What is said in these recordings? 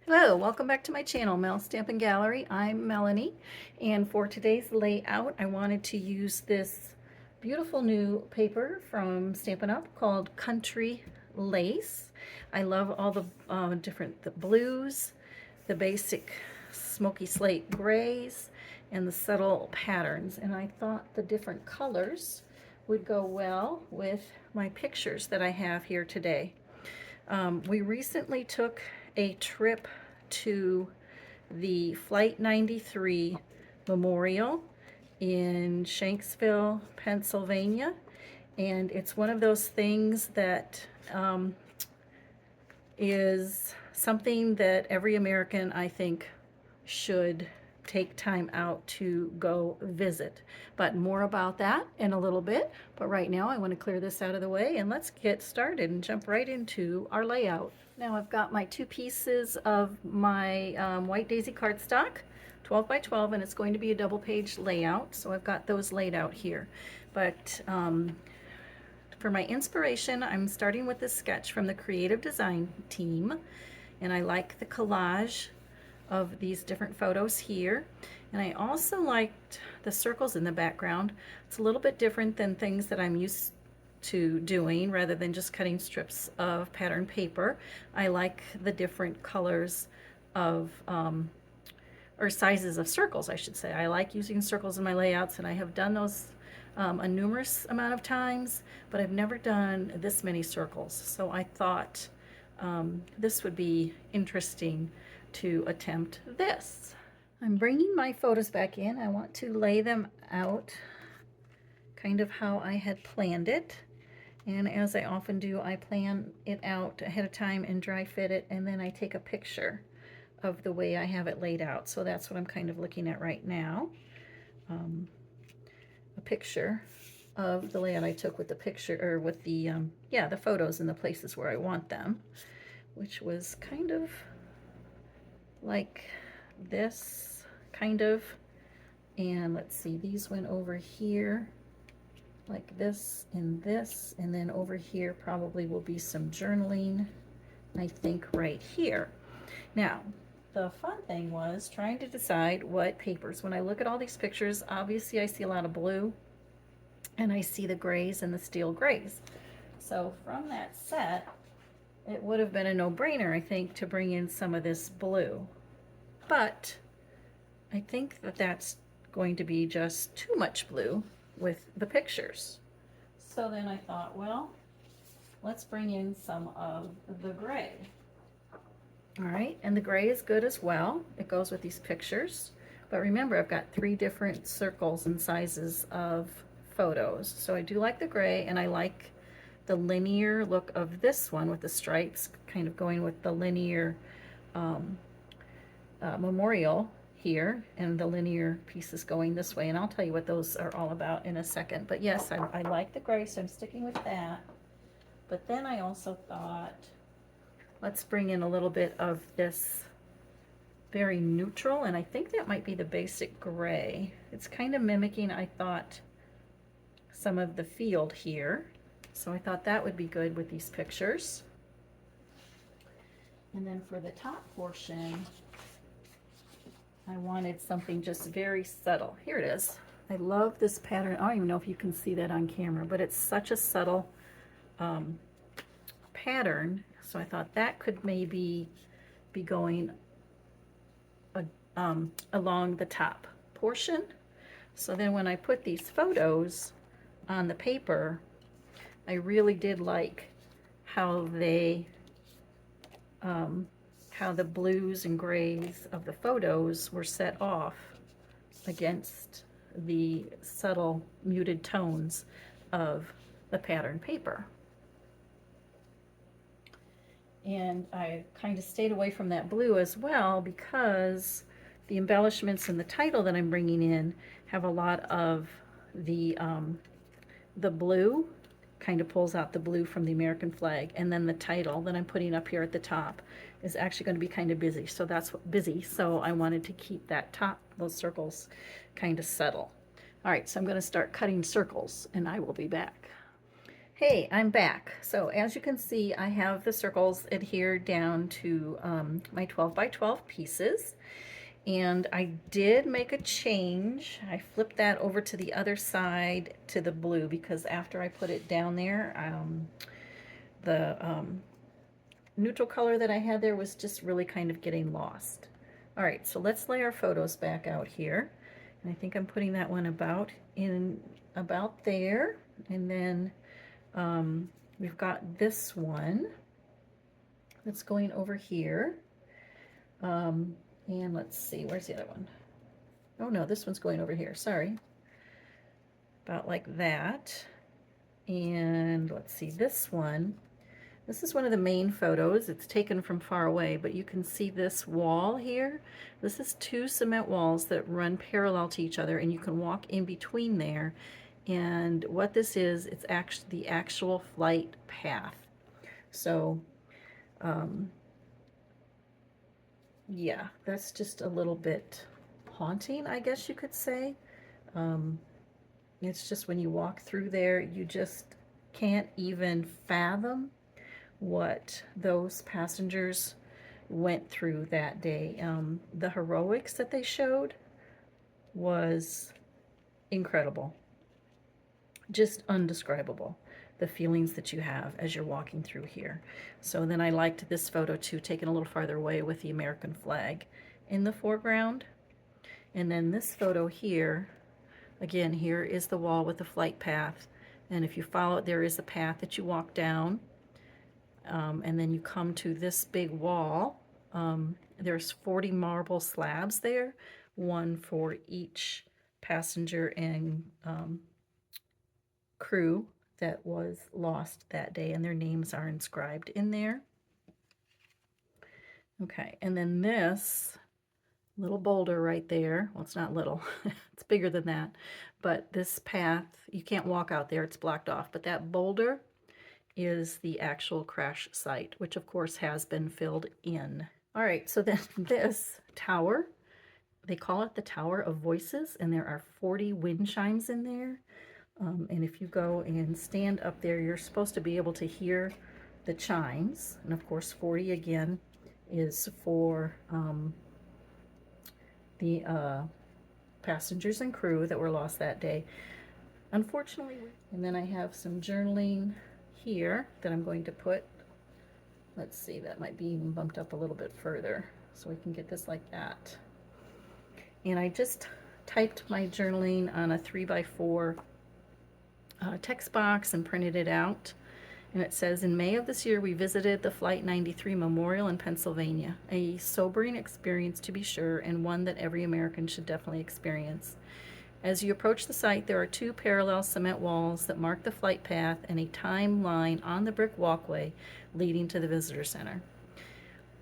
Hello, welcome back to my channel, Mel Stampin' Gallery. I'm Melanie, and for today's layout, I wanted to use this beautiful new paper from Stampin' Up! Called Country Lace. I love all the the blues, the basic smoky slate grays, and the subtle patterns, and I thought the different colors would go well with my pictures that I have here today. We recently took a trip to the Flight 93 Memorial in Shanksville, Pennsylvania, and it's one of those things that is something that every American, I think, should take time out to go visit. But more about that in a little bit. But right now I want to clear this out of the way and let's get started and jump right into our layout. Now I've got my two pieces of my white daisy cardstock, 12 by 12, and it's going to be a double page layout. So I've got those laid out here. But for my inspiration, I'm starting with this sketch from the creative design team, and I like the collage of these different photos here, and I also liked the circles in the background. It's a little bit different than things that I'm used to doing. Rather than just cutting strips of pattern paper, I like the different colors of or sizes of circles, I should say. I like using circles in my layouts, and I have done those a numerous amount of times, but I've never done this many circles, so I thought this would be interesting to attempt this. I'm bringing my photos back in. I want to lay them out kind of how I had planned it, and as I often do, I plan it out ahead of time and dry fit it, and then I take a picture of the way I have it laid out. So that's what I'm kind of looking at right now. A picture of the layout I took with the picture, or with the the photos in the places where I want them, which was kind of like this, kind of. And let's see, these went over here like this, and then over here probably will be some journaling, I think, right here. Now, the fun thing was trying to decide what papers. When I look at all these pictures, obviously I see a lot of blue, and I see the grays and the steel grays. So from that set, it would have been a no-brainer, I think, to bring in some of this blue. But I think that that's going to be just too much blue with the pictures. So then I thought, well, let's bring in some of the gray. All right, and the gray is good as well. It goes with these pictures. But remember, I've got 3 different circles and sizes of photos. So I do like the gray, and I like the linear look of this one with the stripes kind of going with the linear memorial here, and the linear pieces going this way, and I'll tell you what those are all about in a second. But yes, I like the gray, so I'm sticking with that. But then I also thought, let's bring in a little bit of this very neutral, and I think that might be the basic gray. It's kind of mimicking, I thought, some of the field here, so I thought that would be good with these pictures. And then for the top portion, I wanted something just very subtle. Here it is. I love this pattern. I don't even know if you can see that on camera, but it's such a subtle pattern. So I thought that could maybe be going along the top portion. So then when I put these photos on the paper, I really did like how they how the blues and grays of the photos were set off against the subtle muted tones of the pattern paper. And I kind of stayed away from that blue as well, because the embellishments in the title that I'm bringing in have a lot of the blue, kind of pulls out the blue from the American flag, and then the title that I'm putting up here at the top is actually going to be kind of busy. So that's what, busy. So I wanted to keep that top, those circles, kind of subtle. All right, so I'm going to start cutting circles, and I will be back. Hey, I'm back. So as you can see, I have the circles adhered down to my 12 by 12 pieces. And I did make a change. I flipped that over to the other side to the blue because after I put it down there, the neutral color that I had there was just really kind of getting lost. All right, so let's lay our photos back out here. And I think I'm putting that one about there. And then we've got this one that's going over here. And let's see, where's the other one? Oh no, this one's going over here, sorry. About like that. And let's see, this one. This is one of the main photos. It's taken from far away, but you can see this wall here. This is two cement walls that run parallel to each other, and you can walk in between there. And what this is, it's actually the actual flight path. So, yeah, that's just a little bit haunting, I guess you could say. It's just when you walk through there, you just can't even fathom what those passengers went through that day. The heroics that they showed was incredible, just undescribable, the feelings that you have as you're walking through here. So then I liked this photo too, taken a little farther away with the American flag in the foreground. And then this photo here, again, here is the wall with the flight path, and if you follow it, there is a path that you walk down. And then you come to this big wall. There's 40 marble slabs there, one for each passenger and crew that was lost that day, and their names are inscribed in there. Okay, and then this little boulder right there, well, it's not little, it's bigger than that, but this path, you can't walk out there, it's blocked off, but that boulder is the actual crash site, which of course has been filled in. All right, so then this tower, they call it the Tower of Voices, and there are 40 wind chimes in there. And if you go and stand up there, you're supposed to be able to hear the chimes. And of course, 40 again is for the passengers and crew that were lost that day. Unfortunately, and then I have some journaling here that I'm going to put, let's see, that might be even bumped up a little bit further so we can get this like that. And I just typed my journaling on a 3x4 text box and printed it out. And it says, in May of this year, we visited the Flight 93 Memorial in Pennsylvania. A sobering experience, to be sure, and one that every American should definitely experience. As you approach the site, there are two parallel cement walls that mark the flight path and a timeline on the brick walkway leading to the visitor center.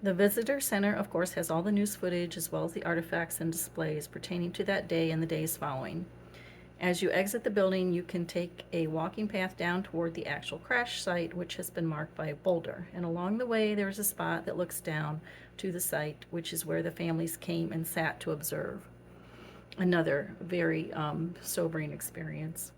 The visitor center, of course, has all the news footage as well as the artifacts and displays pertaining to that day and the days following. As you exit the building, you can take a walking path down toward the actual crash site, which has been marked by a boulder. And along the way, there is a spot that looks down to the site, which is where the families came and sat to observe. Another very sobering experience.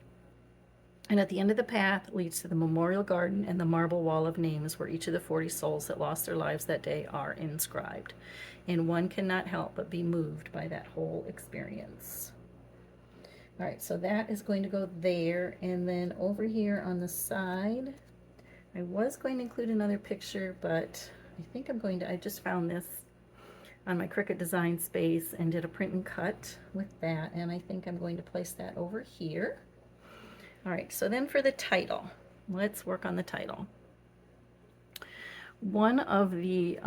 And at the end of the path leads to the memorial garden and the marble wall of names where each of the 40 souls that lost their lives that day are inscribed. And one cannot help but be moved by that whole experience. All right, so that is going to go there. And then over here on the side, I was going to include another picture, but I think I'm going to, I just found this on my Cricut design space and did a print and cut with that, and I think I'm going to place that over here. All right, so then for the title, let's work on the title. One of the,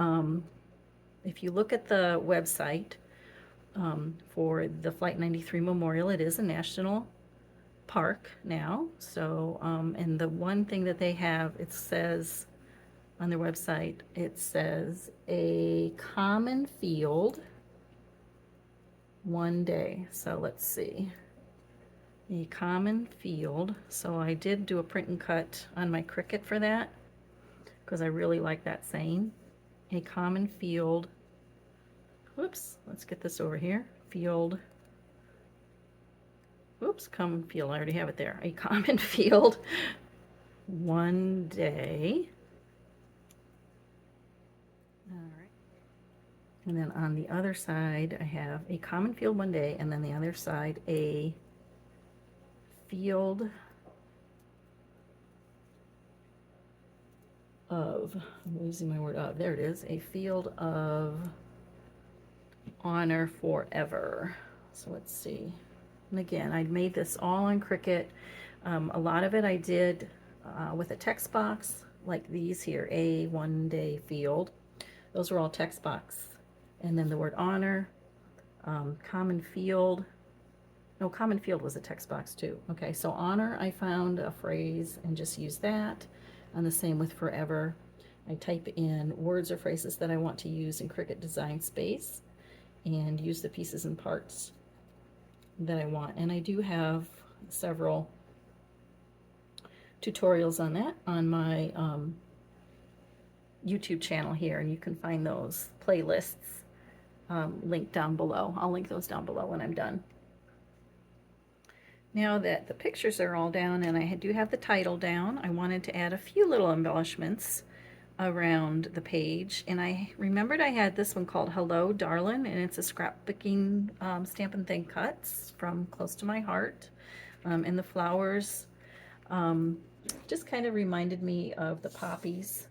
if you look at the website for the Flight 93 Memorial, it is a national park now. So, and the one thing that they have, it says on their website, it says a common field one day. So let's see, a common field. So I did do a print and cut on my Cricut for that because I really like that saying, a common field. Whoops, let's get this over here. Field, whoops, common field, I already have it there. A common field one day. All right. And then on the other side, I have a common field one day, and then the other side, a field of, I'm losing my word of, there it is, a field of honor forever. So let's see. And again, I made this all on Cricut. A lot of it I did with a text box, like these here, a one day field. Those were all text box. And then the word honor, common field. No, common field was a text box too. Okay, so honor, I found a phrase and just used that. And the same with forever. I type in words or phrases that I want to use in Cricut Design Space and use the pieces and parts that I want. And I do have several tutorials on that on my YouTube channel here, and you can find those playlists linked down below. I'll link those down below when I'm done. Now that the pictures are all down and I do have the title down, I wanted to add a few little embellishments around the page, and I remembered I had this one called Hello Darlin', and it's a scrapbooking Stampin' Thing cuts from Close to My Heart, and the flowers just kind of reminded me of the poppies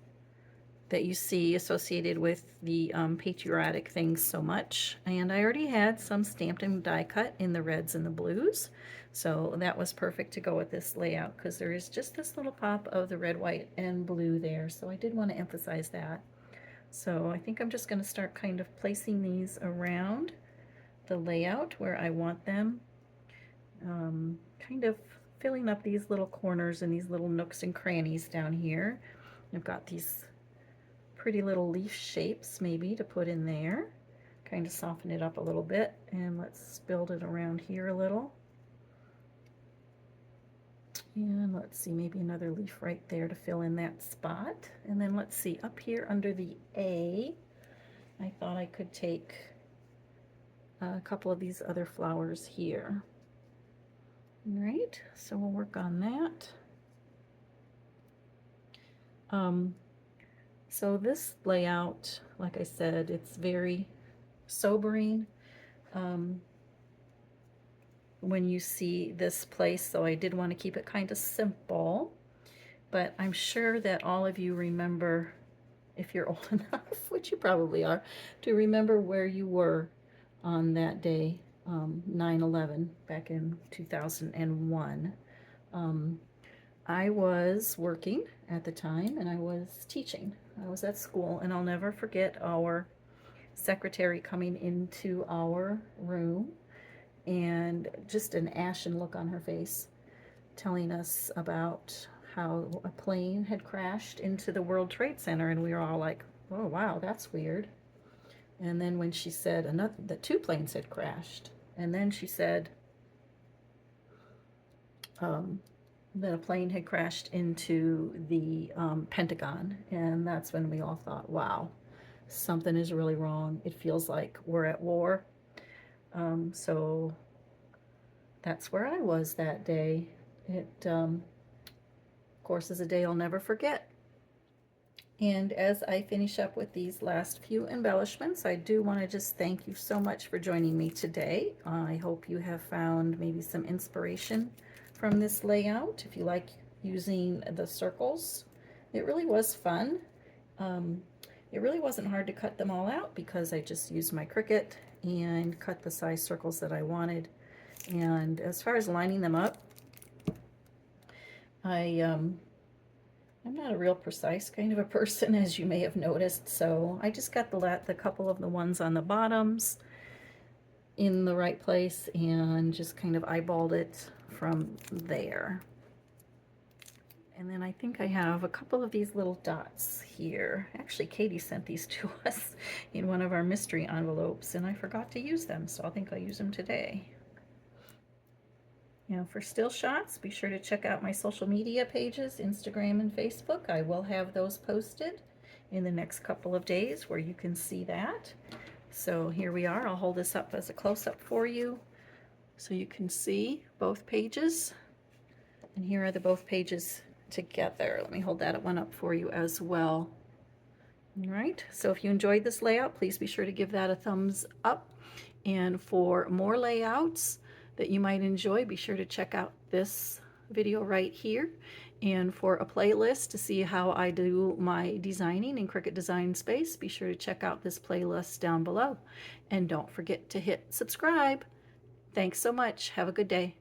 that you see associated with the patriotic things so much. And I already had some stamped and die cut in the reds and the blues, so that was perfect to go with this layout because there is just this little pop of the red, white, and blue there, so I did want to emphasize that. So I think I'm just going to start kind of placing these around the layout where I want them, kind of filling up these little corners and these little nooks and crannies down here. I've got these pretty little leaf shapes maybe to put in there, kind of soften it up a little bit, and let's build it around here a little. And let's see, maybe another leaf right there to fill in that spot. And then let's see, up here under the A, I thought I could take a couple of these other flowers here. All right, so we'll work on that. So this layout, like I said, it's very sobering when you see this place, so I did want to keep it kind of simple, but I'm sure that all of you remember, if you're old enough, which you probably are, to remember where you were on that day, 9/11, back in 2001. I was working at the time, and I was teaching. I was at school, and I'll never forget our secretary coming into our room and just an ashen look on her face, telling us about how a plane had crashed into the World Trade Center, and we were all like, oh wow, that's weird. And then when she said that 2 planes had crashed, and then she said that a plane had crashed into the Pentagon, and that's when we all thought, wow, something is really wrong. It feels like we're at war. So that's where I was that day. It, of course, is a day I'll never forget. And as I finish up with these last few embellishments, I do want to just thank you so much for joining me today. I hope you have found maybe some inspiration from this layout. If you like using the circles, it really was fun. It really wasn't hard to cut them all out because I just used my Cricut and cut the size circles that I wanted. And as far as lining them up, I'm not a real precise kind of a person, as you may have noticed, so I just got the couple of the ones on the bottoms in the right place and just kind of eyeballed it from there. And then I think I have a couple of these little dots here. Actually, Katie sent these to us in one of our mystery envelopes, and I forgot to use them, so I think I'll use them today. Now, for still shots, be sure to check out my social media pages, Instagram and Facebook. I will have those posted in the next couple of days where you can see that. So here we are. I'll hold this up as a close-up for you so you can see both pages. And here are the both pages together. Let me hold that one up for you as well. All right, so if you enjoyed this layout, please be sure to give that a thumbs up. And for more layouts that you might enjoy, be sure to check out this video right here. And for a playlist to see how I do my designing in Cricut Design Space, be sure to check out this playlist down below. And don't forget to hit subscribe. Thanks so much. Have a good day.